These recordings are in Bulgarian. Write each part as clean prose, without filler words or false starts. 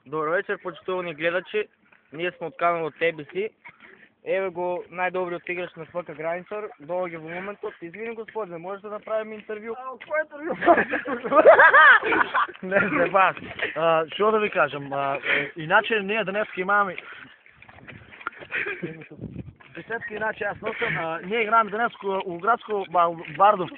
Добър вечер, почитувани гледачи. Ние сме от канала TBC. Еве го най-добрият играч на ФК Граница. Долу ги в момента. Извини, господи, можеш да направим интервю? Кое интервю? Не, не бас. Що да ви кажем? Иначе ние днес имаме... Десетки, иначе аз носам. Ние играем днес у градско Бардовци.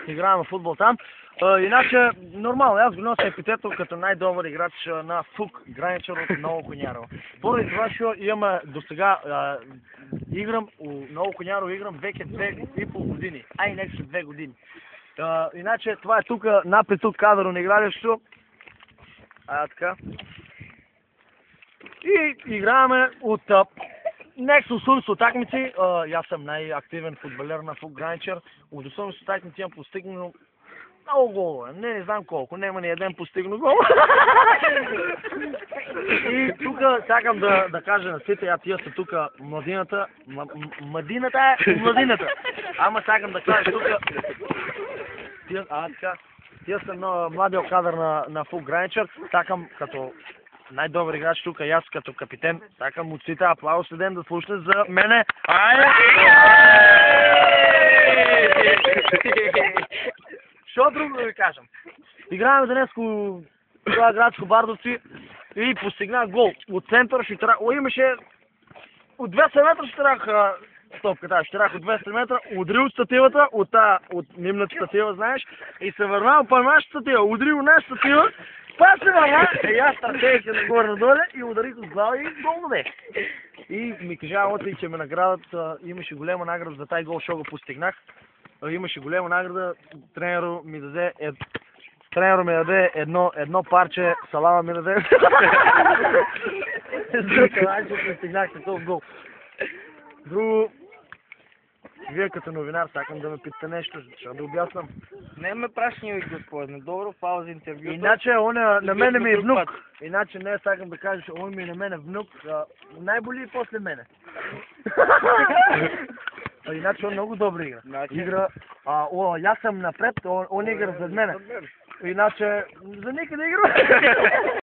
Играем футбол там. Иначе, нормално, аз го нося епитето като най-добър играч на ФУК Граничар от Ново Конярово. Поради това, що имаме до сега играм у Ново Конярово, играм веќе 2,5 години, а и нека 2 години. Иначе, това е тук, напред тук кадър на игралището. Така. И играеме от Нексо с отакмици. Аз съм най-активен футболер на ФУК Граничар. От 80 отакмици имам постигнал много голове. Не знам колко. Нема ни един постигнал гол. И тук сакам да кажа на сите, тия са тук младината. Младината е младината. Ама сакам да кажа тук. Тия са младият кадър на ФУК Граничар. Сакам като най-добър играч тук, и аз като капитен, сакам от сите аплауз един да слушне за мене. Що друго да ви кажем? Играем днес у градско Бардовци и постигнах гол. От център ще трах, имаше от 200 метра ще трах стопката, ще трах от 200 метра, удрил стативата, от нимната статива, знаеш, и се върнал по нашата статива, удрил нашата статива, па се върна, и аз търсех се нагоре надоле и ударих с глава и гол даде. И ми кажа отле, че ме наградат, имаше голема награда за тази гол, що го постигнах. Имаше голема награда, тренерът ми даде едно парче, салама ми даде. За това, че постигнах такъв гол. Друго, вие като новинар, сакам да ме питате нещо, ще да обяснам. Не ме прашни, господи, добро, фал за интервю. Иначе, он на мене ми е внук. Иначе не сакам да кажа, че он ми е на мене внук. Най-боли и после мене. Иначе он много добре игра. Игра, аз съм напред, он игра зад мене. Иначе, за никъде игра.